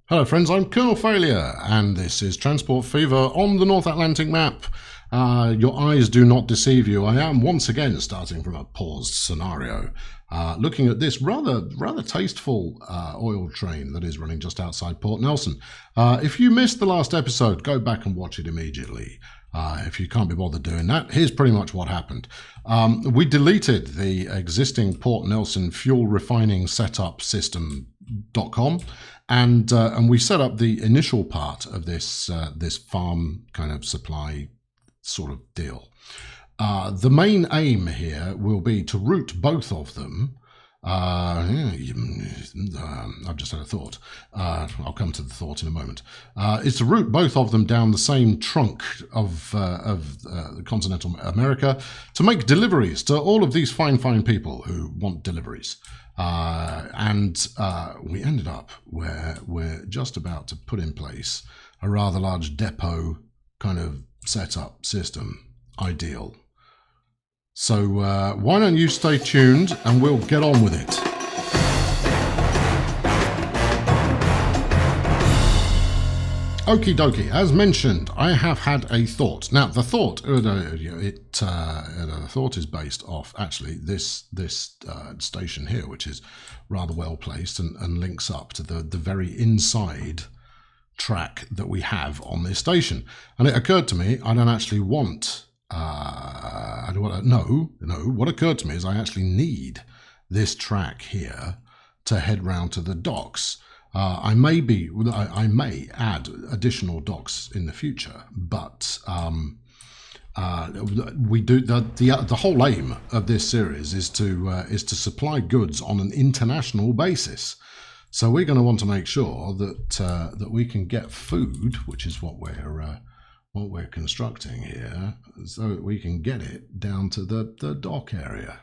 Hello friends, I'm Colonel Failure, and this is Transport Fever on the North Atlantic map. Your eyes do not deceive you. I am once again starting from a paused scenario, looking at this rather tasteful oil train that is running just outside Port Nelson. If you missed the last episode, go back and watch it immediately. If you can't be bothered doing that, here's pretty much what happened. We deleted the existing Port Nelson fuel refining setup system.com, and we set up the initial part of this farm kind of supply sort of deal. The main aim here will be to route both of them. I've just had a thought. I'll come to the thought in a moment. Is to route both of them down the same trunk of continental America to make deliveries to all of these fine people who want deliveries. And we ended up where we're just about to put in place a rather large depot kind of setup system. Ideal. So why don't you stay tuned and we'll get on with it. Okie dokie, as mentioned, I have had a thought. Now, the thought, the thought is based off actually this station here, which is rather well placed and links up to the very inside track that we have on this station. And it occurred to me, I don't actually want. What occurred to me is I actually need this track here to head round to the docks. I may add additional docks in the future, but we do the whole aim of this series is to supply goods on an international basis. So we're going to want to make sure that we can get food, which is what we're constructing here, so that we can get it down to the dock area.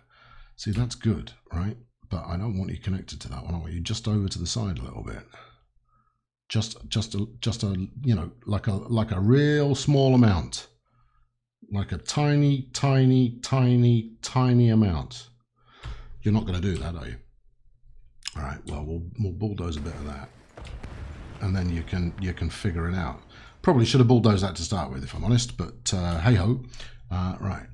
See, that's good, right? But I don't want you connected to that one. I want you just over to the side a little bit. Just a like a real small amount, like a tiny amount. You're not going to do that, are you? All right. Well, we'll bulldoze a bit of that, and then you can figure it out. Probably should have bulldozed that to start with, if I'm honest, but hey ho. Right,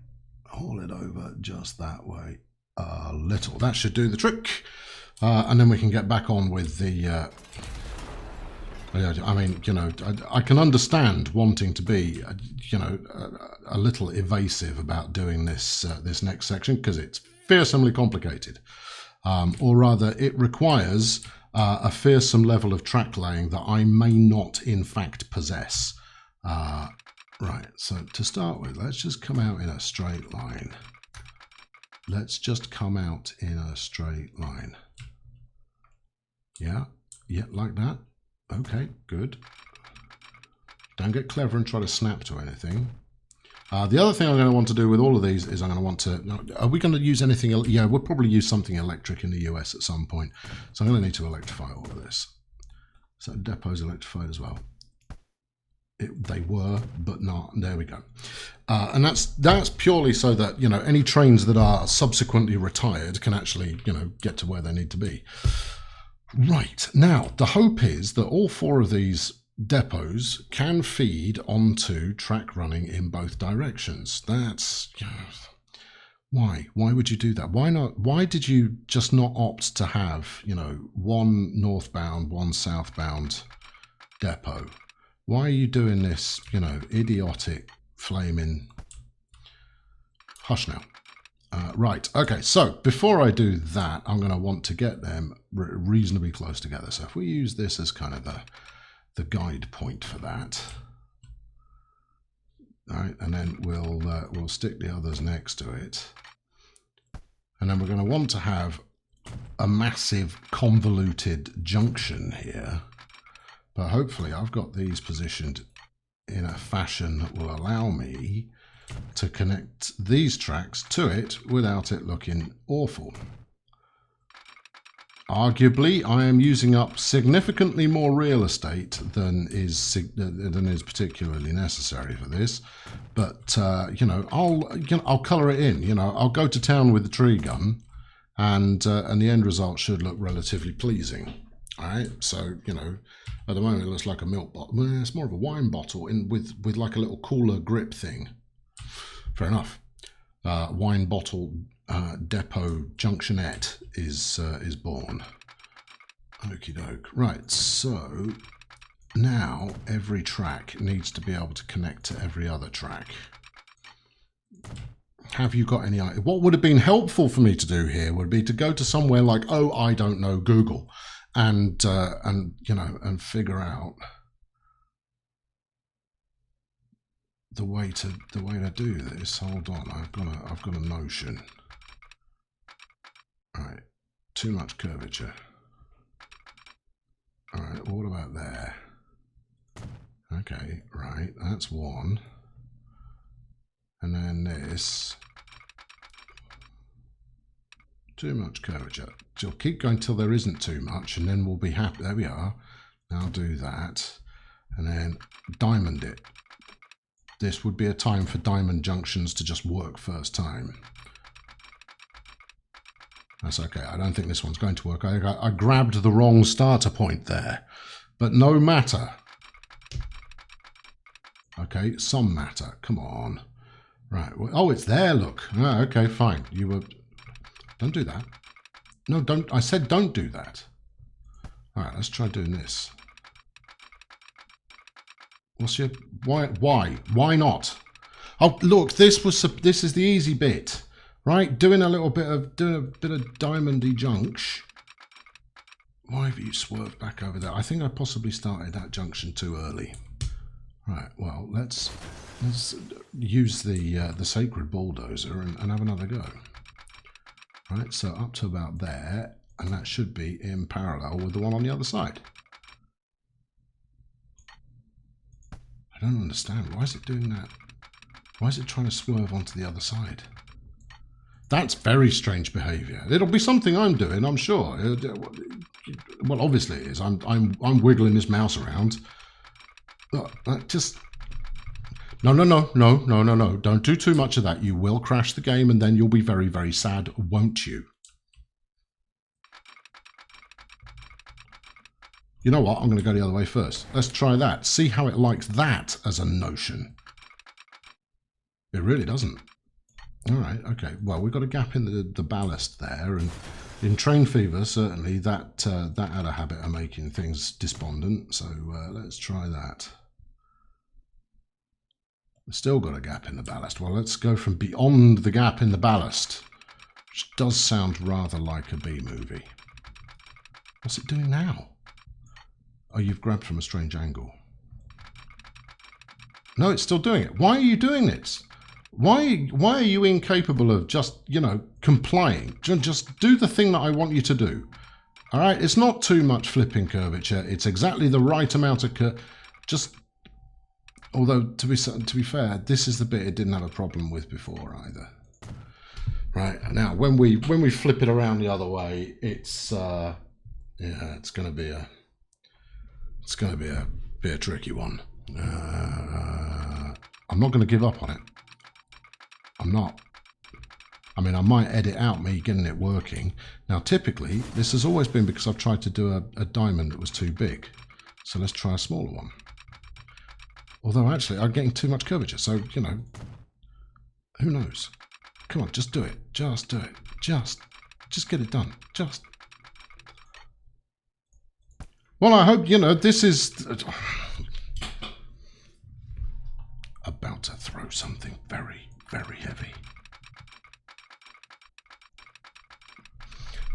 haul it over just that way a little. That should do the trick, and then we can get back on with the. I mean, I can understand wanting to be, a little evasive about doing this next section because it's fearsomely complicated, or rather, it requires. A fearsome level of track laying that I may not in fact possess. Right, so to start with, let's just come out in a straight line. Let's just come out in a straight line. Yeah, like that. Okay, good. Don't get clever and try to snap to anything. The other thing I'm going to want to do with all of these is I'm going to want to... Are we going to use anything... Yeah, we'll probably use something electric in the US at some point. So I'm going to need to electrify all of this. So depot's electrified as well. They were, but not. There we go. And that's purely so that, any trains that are subsequently retired can actually, get to where they need to be. Right. Now, the hope is that all four of these depots can feed onto track running in both directions. That's why would you do that? Why not? Why did you just not opt to have one northbound, one southbound depot? Why are you doing this idiotic flaming hush now? Right, okay, so before I do that, I'm going to want to get them reasonably close together. So if we use this as kind of the guide point for that. All right, and then we'll stick the others next to it. And then we're going to want to have a massive convoluted junction here. But hopefully I've got these positioned in a fashion that will allow me to connect these tracks to it without it looking awful. Arguably, I am using up significantly more real estate than is particularly necessary for this, but I'll colour it in. I'll go to town with the tree gun, and the end result should look relatively pleasing. All right, so, you know, at the moment it looks like a milk bottle. Well, it's more of a wine bottle with like a little cooler grip thing. Fair enough. Wine bottle depot junctionette is born. Okie doke. Right, so now every track needs to be able to connect to every other track. Have you got any idea? What would have been helpful for me to do here would be to go to somewhere like, oh, I don't know, Google, and you know, and figure out the way to do this. Hold on, I've got a notion. All right, too much curvature. All right, what about there? Okay, right, that's one. And then this. Too much curvature. So keep going till there isn't too much, and then we'll be happy. There we are. Now do that, and then diamond it. This would be a time for diamond junctions to just work first time. That's okay. I don't think this one's going to work. I grabbed the wrong starter point there, but no matter. Okay, some matter. Come on. Right. Oh, it's there. Look. Oh, okay, fine. You were. Don't do that. No, don't. I said don't do that. All right. Let's try doing this. What's your why? Why not? Oh, look. This is the easy bit. Right, doing a bit of diamondy junction. Why have you swerved back over there? I think I possibly started that junction too early. Right, well, let's use the sacred bulldozer and have another go. Right, so up to about there, and that should be in parallel with the one on the other side. I don't understand. Why is it doing that? Why is it trying to swerve onto the other side? That's very strange behaviour. It'll be something I'm doing, I'm sure. Well, obviously it is. I'm wiggling this mouse around. Just no. Don't do too much of that. You will crash the game, and then you'll be very, very sad, won't you? You know what? I'm going to go the other way first. Let's try that. See how it likes that as a notion. It really doesn't. All right, okay. Well, we've got a gap in the ballast there, and in Train Fever, certainly that had a habit of making things despondent. So let's try that. We've still got a gap in the ballast. Well, let's go from beyond the gap in the ballast, which does sound rather like a B movie. What's it doing now? Oh, you've grabbed from a strange angle. No, it's still doing it. Why are you doing this? Why are you incapable of just, you know, complying? Just do the thing that I want you to do. All right? It's not too much flipping curvature. It's exactly the right amount of just, although to be fair, this is the bit it didn't have a problem with before either. Right? Now, when we flip it around the other way, it's yeah, it's going to be a tricky one. I'm not going to give up on it. I'm not. I mean, I might edit out me getting it working. Now, typically, this has always been because I've tried to do a diamond that was too big. So let's try a smaller one. Although, actually, I'm getting too much curvature. So, you know, who knows? Come on, just do it. Just do it. Just get it done. Just. Well, I hope, you know, this is about to throw something very, very heavy.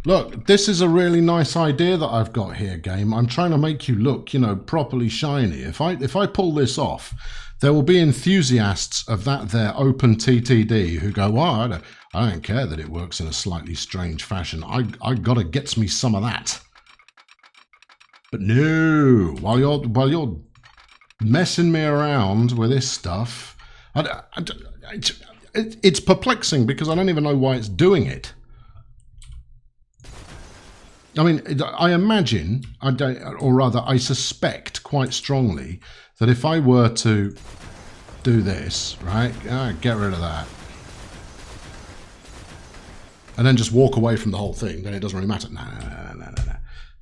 Look, this is a really nice idea that I've got here, game. I'm trying to make you look, you know, properly shiny. If I pull this off, there will be enthusiasts of that there open TTD who go, well, I don't care that it works in a slightly strange fashion. I gotta get me some of that. But no, while you're messing me around with this stuff, it's perplexing because I don't even know why it's doing it. I mean, I imagine, or rather, I suspect quite strongly that if I were to do this, right, get rid of that, and then just walk away from the whole thing, then it doesn't really matter. No.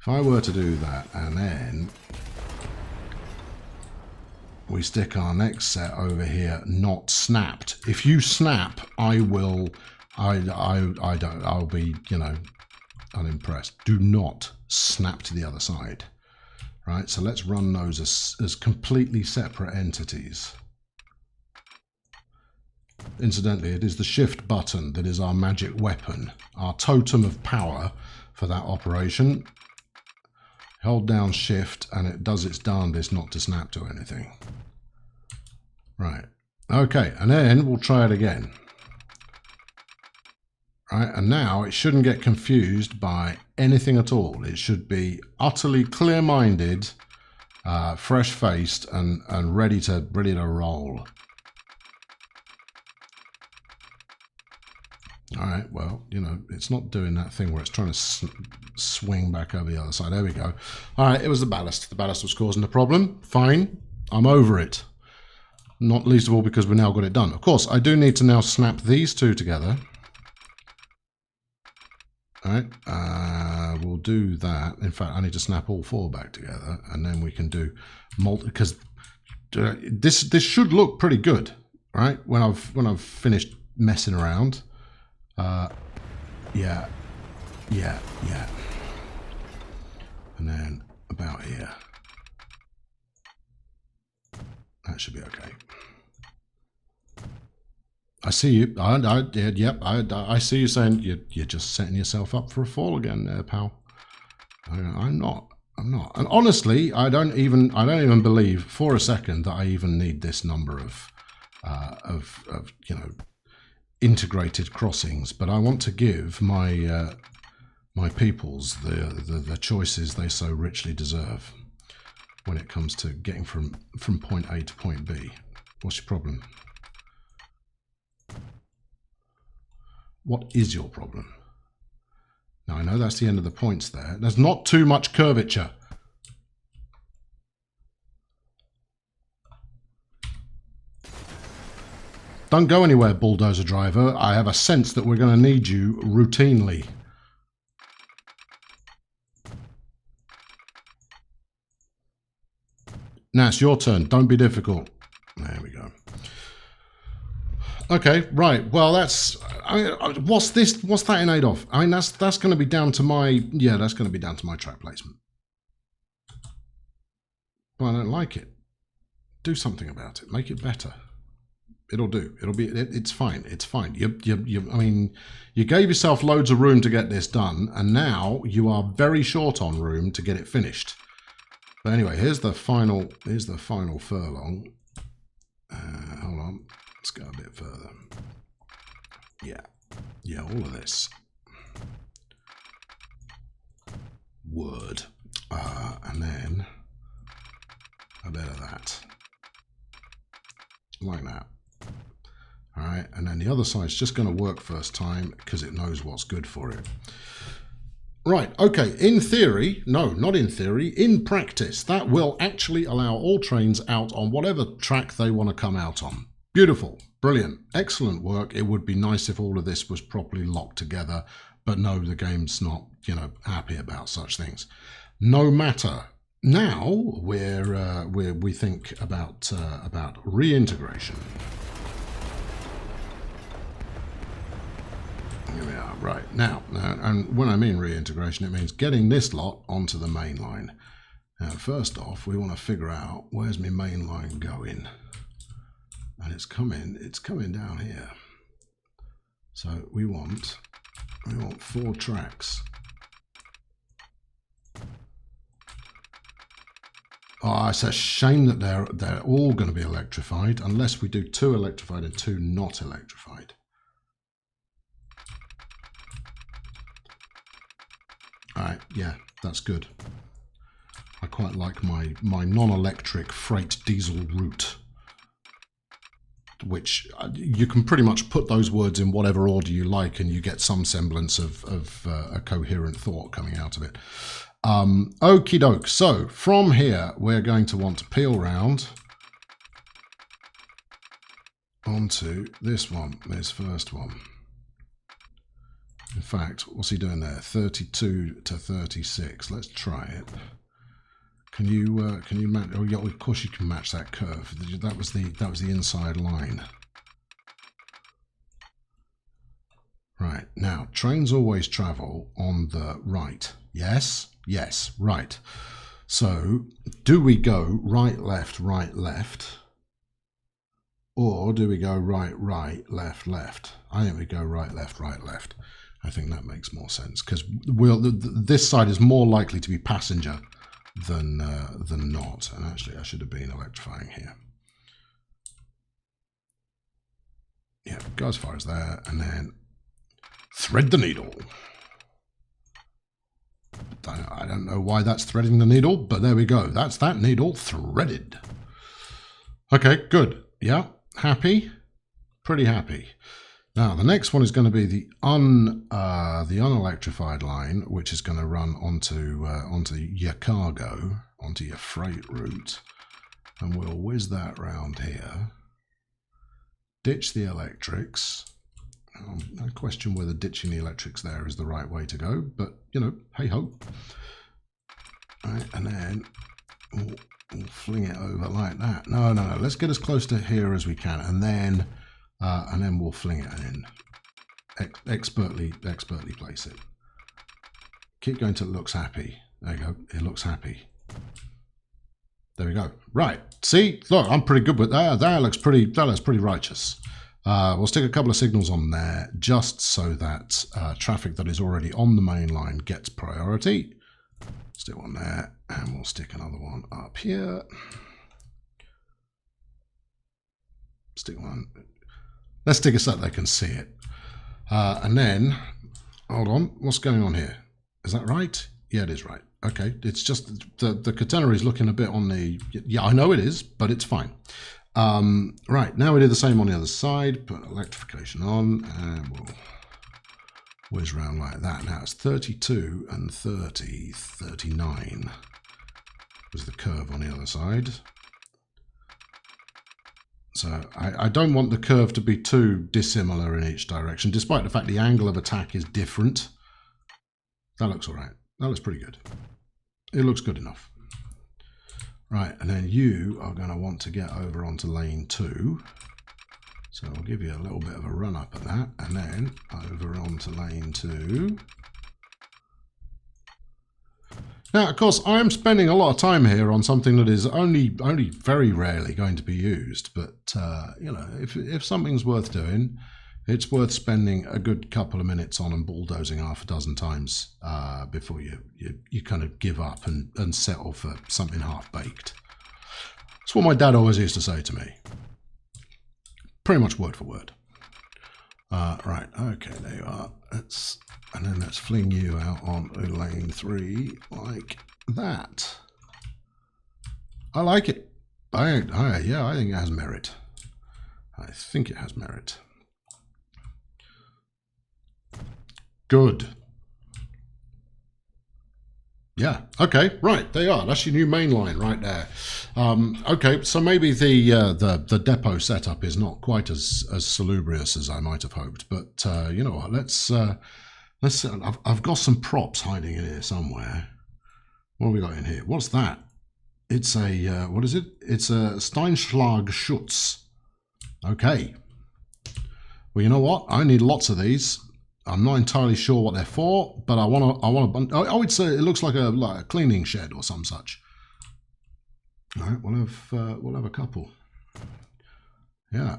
If I were to do that and then we stick our next set over here, not snapped. If you snap, I'll be, you know, unimpressed. Do not snap to the other side. Right, so let's run those as completely separate entities. Incidentally, it is the shift button that is our magic weapon, our totem of power for that operation. Hold down shift and it does its darndest not to snap to anything. Right, okay, and then we'll try it again. Right, and now it shouldn't get confused by anything at all. It should be utterly clear-minded, fresh-faced, and ready to roll. All right, well, you know, it's not doing that thing where it's trying to swing back over the other side. There we go. All right, it was the ballast. The ballast was causing the problem. Fine, I'm over it. Not least of all because we now got it done. Of course, I do need to now snap these two together. All right, we'll do that. In fact, I need to snap all four back together, and then we can do multi. Because this should look pretty good, right? When I've finished messing around. Yeah. And then about here. That should be okay. I see you. I see you saying you're just setting yourself up for a fall again, there, pal. I'm not. And honestly, I don't even believe for a second that I even need this number of you know, integrated crossings. But I want to give my my peoples the choices they so richly deserve when it comes to getting from point A to point B. What's your problem? What is your problem? Now, I know that's the end of the points there. There's not too much curvature. Don't go anywhere, bulldozer driver. I have a sense that we're going to need you routinely. Now it's your turn. Don't be difficult. There we go. Okay, right. Well, that's. I mean, what's this? What's that in aid of? I mean, that's going to be down to my. Yeah, that's going to be down to my track placement. But I don't like it. Do something about it. Make it better. It'll do. It'll be. It's fine. It's fine. I mean, you gave yourself loads of room to get this done, and now you are very short on room to get it finished. But anyway, here's the final. Here's the final furlong. Hold on. Let's go a bit further. Yeah, all of this. Word. And then a bit of that. Like that. All right, and then the other side's just going to work first time because it knows what's good for it. Right, okay, in theory, no, not in theory, in practice, that will actually allow all trains out on whatever track they want to come out on. Beautiful, brilliant, excellent work. It would be nice if all of this was properly locked together, but no, the game's not, you know, happy about such things. No matter. Now we think about reintegration. Here we are, right now, and when I mean reintegration, it means getting this lot onto the main line. Now, first off, we want to figure out where's my main line going. And it's coming down here. So we want 4 tracks. Oh, it's a shame that they're all going to be electrified, unless we do 2 electrified and 2 not electrified. All right, yeah, that's good. I quite like my non-electric freight diesel route, which you can pretty much put those words in whatever order you like and you get some semblance of a coherent thought coming out of it. Okie doke. So from here, we're going to want to peel round onto this one, this first one. In fact, what's he doing there? 32 to 36. Let's try it. Can you match? Oh yeah, of course you can match that curve. That was the inside line. Right, now trains always travel on the right. Yes, yes, right. So do we go right, left, or do we go right, right, left, left? I think we go right, left, right, left. I think that makes more sense because this side is more likely to be passenger than not. And actually, I should have been electrifying here. Yeah, go as far as there, and then thread the needle. I don't know why that's threading the needle, but there we go. That's that needle threaded. Okay, good. Yeah, happy. Pretty happy. Now, the next one is going to be the unelectrified line, which is going to run onto your cargo, onto your freight route, and we'll whiz that round here. Ditch the electrics. I question whether ditching the electrics there is the right way to go, but you know, hey ho. Right, and then we'll fling it over like that. No, let's get as close to here as we can, and then we'll fling it in. Expertly place it. Keep going till it looks happy. There you go. It looks happy. There we go. Right. See, look, I'm pretty good with that. That looks pretty righteous. We'll stick a couple of signals on there just so that traffic that is already on the main line gets priority. Stick one there, and we'll stick another one up here. Stick one. Let's stick it so that they can see it. And then, hold on, what's going on here? Is that right? Yeah, it is right. Okay, it's just the catenary is looking a bit on the... Yeah, I know it is, but it's fine. Right, now we do the same on the other side. Put electrification on, and we'll whiz around like that. Now it's 32 and 30, 39 was the curve on the other side. So I don't want the curve to be too dissimilar in each direction, despite the fact the angle of attack is different. That looks all right. That looks pretty good. It looks good enough. Right, and then you are going to want to get over onto lane 2. So I'll give you a little bit of a run up at that, and then over onto lane 2. Now, of course, I'm spending a lot of time here on something that is only very rarely going to be used. But you know, if something's worth doing, it's worth spending a good couple of minutes on and bulldozing half a dozen times before you kind of give up and settle for something half baked. That's what my dad always used to say to me. Pretty much word for word. Right, okay, there you are. And then let's fling you out onto lane 3 like that. I like it. Yeah, I think it has merit. I think it has merit. Good. Yeah, okay, right, there you are. That's your new main line right there. Okay, so maybe the depot setup is not quite as salubrious as I might have hoped, but you know what, let's I've got some props hiding in here somewhere. What have we got in here? What's that? It's a, what is it? It's a Steinschlag Schutz. Okay. Well, you know what? I need lots of these. I'm not entirely sure what they're for, but I want a bunch. Oh, it looks like a cleaning shed or some such. All right, we'll have a couple. Yeah.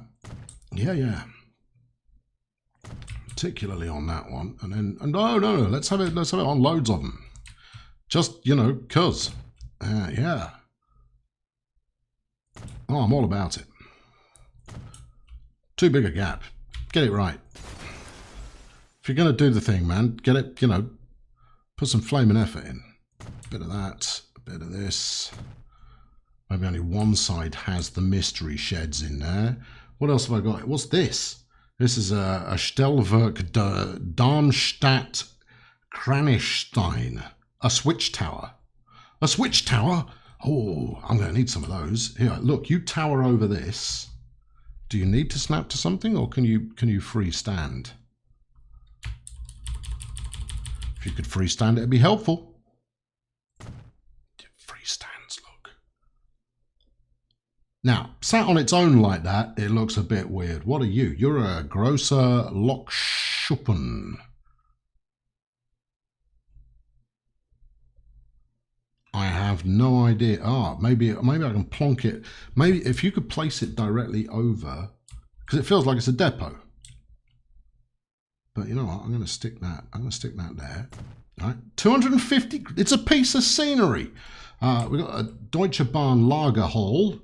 Particularly on that one, and no, let's have it on loads of them. Just, you know, cause yeah. Oh, I'm all about it. Too big a gap. Get it right. If you're going to do the thing, man, get it, you know, put some flaming effort in. A bit of that, a bit of this. Maybe only one side has the mystery sheds in there. What else have I got? What's this? This is a Stellwerk Darmstadt Kranichstein. A switch tower. A switch tower? Oh, I'm going to need some of those. Here, look, you tower over this. Do you need to snap to something, or can you freestand? If you could freestand, it'd be helpful. Freestands, look. Now, sat on its own like that, it looks a bit weird. What are you? You're a Grosser Lokschuppen. I have no idea. Maybe I can plonk it. Maybe if you could place it directly over, because it feels like it's a depot. But you know what? I'm going to stick that. I'm going to stick that there. All right, 250. It's a piece of scenery. We've got a Deutsche Bahn Lagerhall.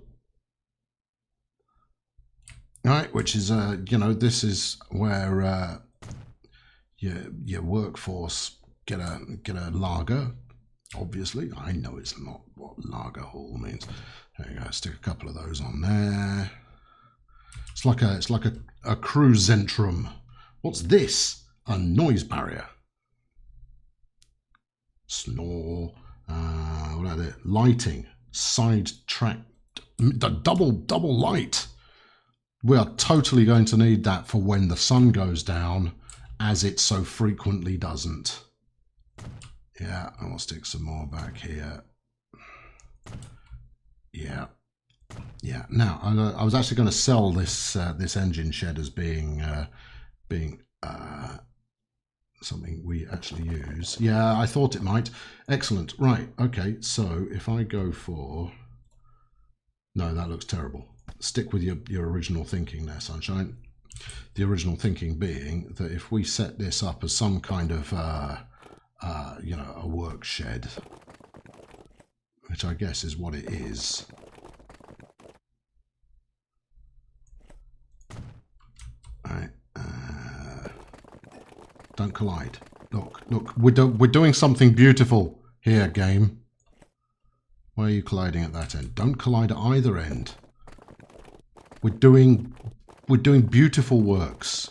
All right, which is this is where your workforce get a lager. Obviously, I know it's not what lager hall means. There you go. Stick a couple of those on there. It's like a cruise zentrum. What's this? A noise barrier. Snore. What are they? Lighting. Side track. Double light. We are totally going to need that for when the sun goes down, as it so frequently doesn't. Yeah, and we'll stick some more back here. Yeah. Now, I was actually going to sell this this engine shed as being something we actually use. Yeah, I thought it might. Excellent. Right. Okay. So if I go for, no, that looks terrible. Stick with your original thinking there, Sunshine. The original thinking being that if we set this up as some kind of a work shed, which I guess is what it is. All right, don't collide. Look, we're doing something beautiful here, game. Why are you colliding at that end? Don't collide at either end. We're doing beautiful works.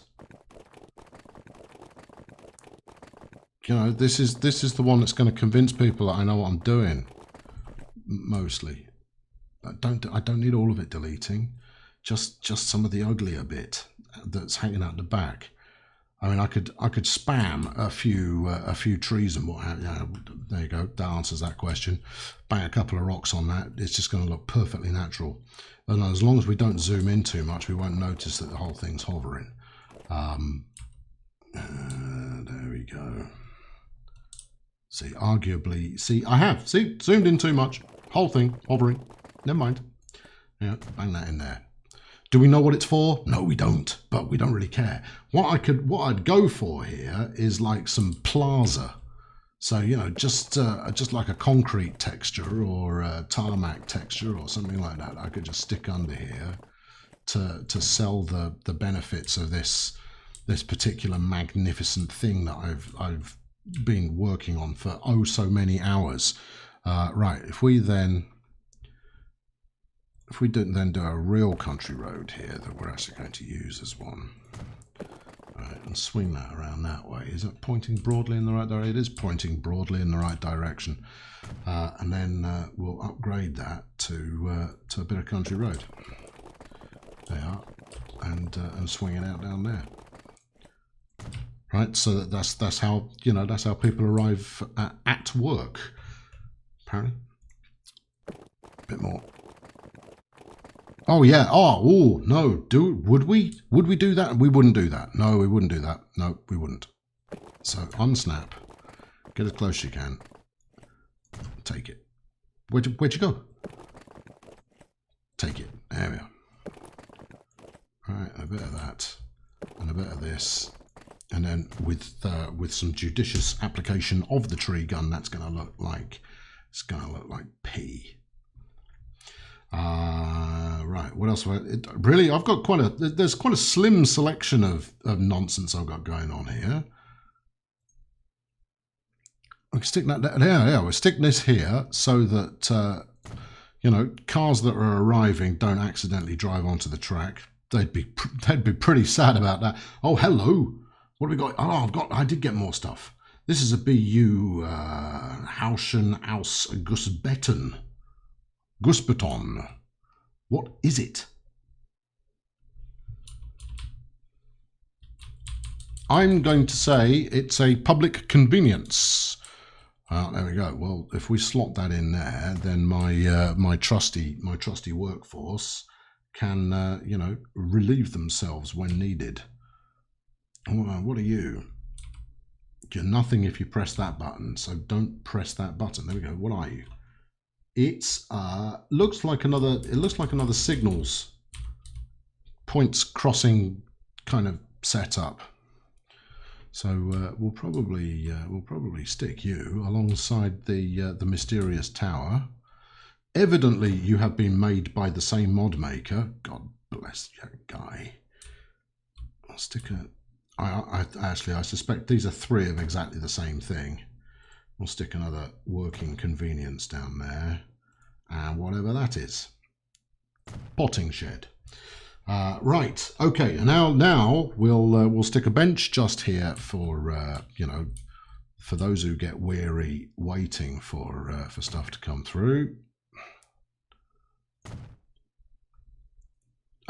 You know, this is the one that's going to convince people that I know what I'm doing. Mostly, I don't need all of it deleting. Just some of the uglier bit that's hanging out the back. I mean, I could spam a few trees and what have you. There you go. That answers that question. Bang a couple of rocks on that. It's just going to look perfectly natural. And as long as we don't zoom in too much, we won't notice that the whole thing's hovering. There we go. See, arguably, zoomed in too much. Whole thing hovering. Never mind. Yeah, bang that in there. Do we know what it's for? No, we don't, but we don't really care. What I'd go for here is like some plaza. So, you know, just like a concrete texture or a tarmac texture or something like that. I could just stick under here to sell the benefits of this particular magnificent thing that I've been working on for oh so many hours. Right, if we then do a real country road here that we're actually going to use as one, right, and swing that around that way. Is it pointing broadly in the right direction? It is pointing broadly in the right direction. And then we'll upgrade that to a bit of country road. There you are, and swing it out down there. Right, so that's how, you know, that's how people arrive at work. Apparently, a bit more. Oh yeah. Oh no. Would we do that? We wouldn't do that. No, we wouldn't do that. No, we wouldn't. So unsnap. Get as close as you can. Take it. Where'd you go? Take it. There we are. All right, a bit of that, and a bit of this. And then with some judicious application of the tree gun, that's going to look like, it's going to look like pee. Right, what else? Really, I've got there's quite a slim selection of nonsense I've got going on here. We can stick that there. Yeah, we'll stick this here so that you know, cars that are arriving don't accidentally drive onto the track. They'd be pretty sad about that. Oh, hello. What have we got? Oh, I did get more stuff. This is a BU Hauschen aus Gussbeton. Gussbeton. What is it? I'm going to say it's a public convenience. There we go. Well, if we slot that in there, then my trusty workforce can you know, relieve themselves when needed. What are you? You're nothing if you press that button, so don't press that button. There we go. What are you? It's looks like another. It looks like another signals points crossing kind of setup. So we'll probably stick you alongside the mysterious tower. Evidently, you have been made by the same mod maker. God bless you, guy. I'll stick a. Actually, I suspect these are 3 of exactly the same thing. We'll stick another working convenience down there, and whatever that is, potting shed. Right. Okay. Now we'll stick a bench just here for you know, for those who get weary waiting for stuff to come through.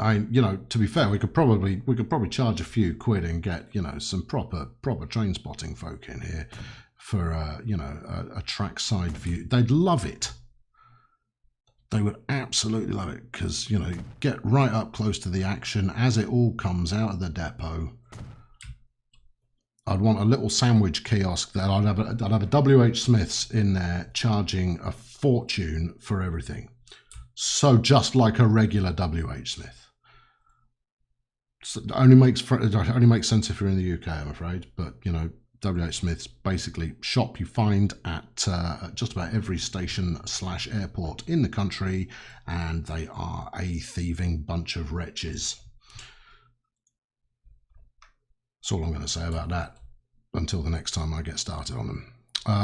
You know, to be fair, we could probably charge a few quid and get, you know, some proper train spotting folk in here for you know, a trackside view. They'd love it. They would absolutely love it, because, you know, get right up close to the action as it all comes out of the depot. I'd want a little sandwich kiosk there. I'd have a WH Smith's in there charging a fortune for everything. So just like a regular WH Smith. So it only makes sense if you're in the UK, I'm afraid. But, you know, WH Smith's basically shop you find at just about every station/airport in the country, and they are a thieving bunch of wretches. That's all I'm going to say about that until the next time I get started on them.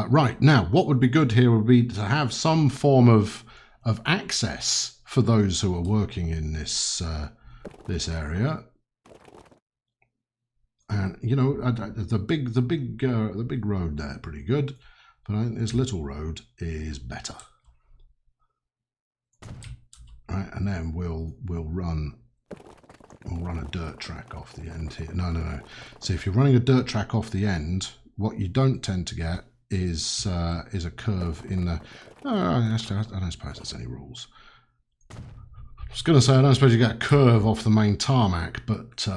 Right, now, what would be good here would be to have some form of access for those who are working in this this area. And, you know, the big road there, pretty good, but I think this little road is better. Right, and then we'll run a dirt track off the end here. No. So if you're running a dirt track off the end, what you don't tend to get is a curve in the. Actually, I don't suppose there's any rules. I was going to say I don't suppose you get a curve off the main tarmac, but.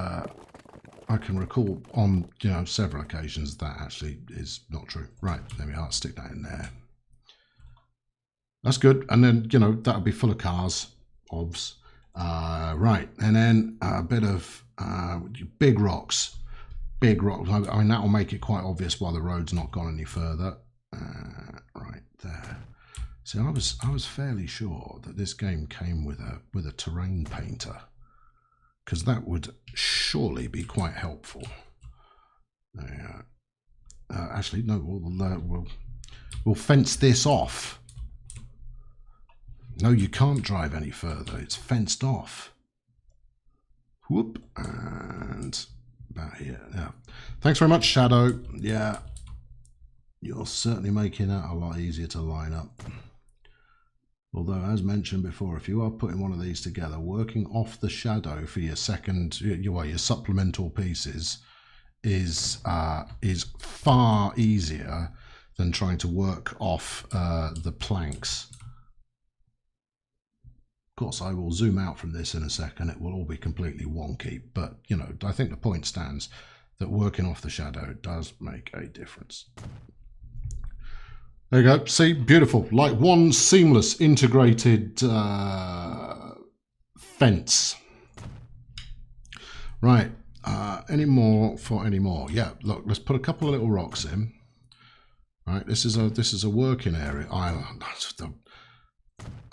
I can recall on, you know, several occasions that actually is not true. Right, there we are. Stick that in there. That's good. And then, you know, that'll be full of cars, obvs. Right, and then a bit of big rocks. Big rocks. I mean, that will make it quite obvious why the road's not gone any further. Right there. See, I was fairly sure that this game came with a terrain painter, because that would surely be quite helpful. Actually, no, we'll fence this off. No, you can't drive any further. It's fenced off. Whoop, and about here. Yeah. Thanks very much, Shadow. Yeah, you're certainly making that a lot easier to line up. Although, as mentioned before, if you are putting one of these together, working off the shadow for your your supplemental pieces is far easier than trying to work off the planks. Of course, I will zoom out from this in a second. It will all be completely wonky, but, you know, I think the point stands that working off the shadow does make a difference. There you go. See, beautiful. Like one seamless, integrated fence. Right. Any more for any more? Yeah. Look, let's put a couple of little rocks in. Right. This is a working area.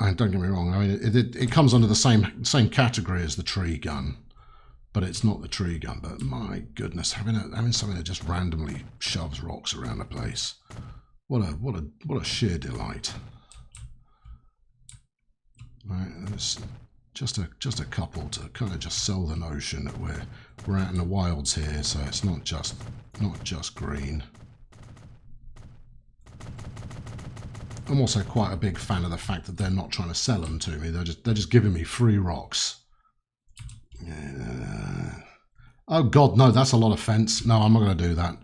And don't get me wrong. I mean, it comes under the same category as the tree gun, but it's not the tree gun. But my goodness, having something that just randomly shoves rocks around the place. What a sheer delight. Right, there's just a couple to kind of just sell the notion that we're out in the wilds here, so it's not just green. I'm also quite a big fan of the fact that they're not trying to sell them to me. They're just giving me free rocks. Oh God, no, that's a lot of fence. No, I'm not going to do that.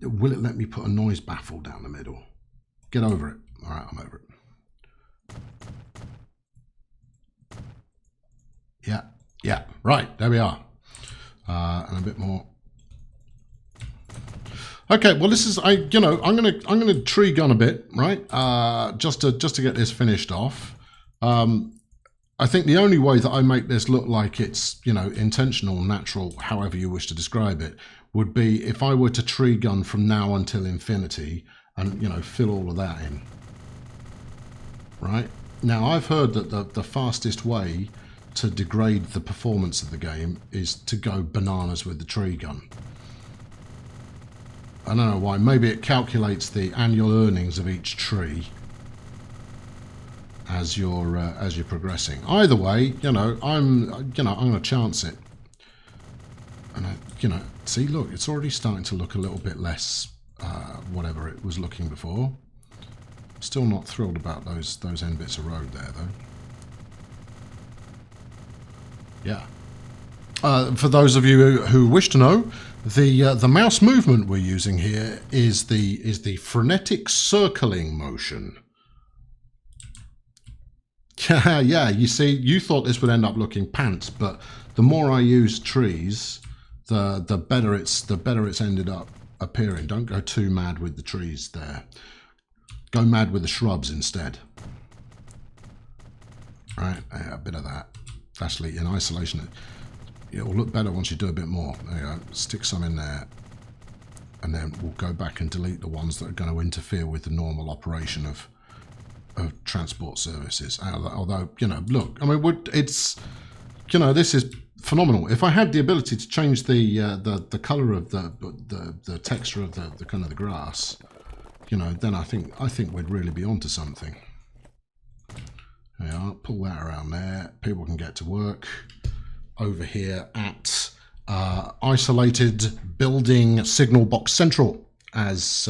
Will it let me put a noise baffle down the middle? Get over it. All right, I'm over it. Yeah, right, there we are. And a bit more. Okay, well, this is I'm gonna tree gun a bit, right? Just to get this finished off. I think the only way that I make this look like it's intentional, natural, however you wish to describe it, would be if I were to tree gun from now until infinity and fill all of that in. Right now, I've heard that the fastest way to degrade the performance of the game is to go bananas with the tree gun. I don't know why. Maybe it calculates the annual earnings of each tree as you're progressing. Either way, I'm going to chance it. And see, look, it's already starting to look a little bit less whatever it was looking before. Still not thrilled about those end bits of road there, though. Yeah. For those of you who wish to know, the mouse movement we're using here is the frenetic circling motion. Yeah. You see, you thought this would end up looking pants, but the more I use trees, the better it's ended up appearing. Don't go too mad with the trees there. Go mad with the shrubs instead. Right, yeah, a bit of that. Actually, in isolation, it will look better once you do a bit more. There you go. Stick some in there, and then we'll go back and delete the ones that are going to interfere with the normal operation of transport services. Although, look, I mean, it's, this is phenomenal. If I had the ability to change the color of the texture of the kind of the grass, then I think we'd really be onto something. Yeah, pull that around there. People can get to work over here at isolated building signal box central, as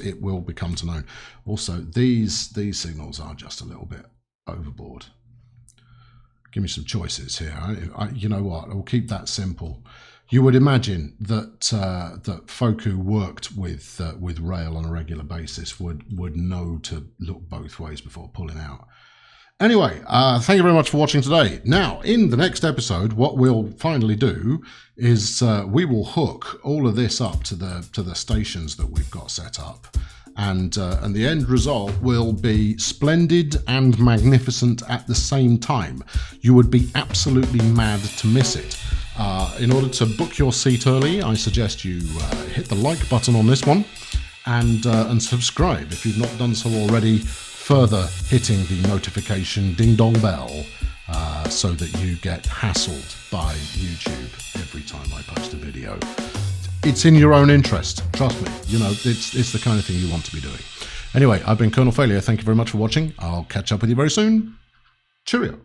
it will become to known. Also, these signals are just a little bit overboard. Give me some choices here. You know what? I'll keep that simple. You would imagine that that folk who worked with rail on a regular basis would know to look both ways before pulling out. Anyway, thank you very much for watching today. Now, in the next episode, what we'll finally do is we will hook all of this up to the stations that we've got set up, and the end result will be splendid and magnificent at the same time. You would be absolutely mad to miss it. In order to book your seat early, I suggest you hit the like button on this one and subscribe if you've not done so already. Further hitting the notification ding dong bell so that you get hassled by YouTube every time I post a video. It's in your own interest, trust me. It's the kind of thing you want to be doing. Anyway, I've been Colonel Failure. Thank you very much for watching. I'll catch up with you very soon. Cheerio.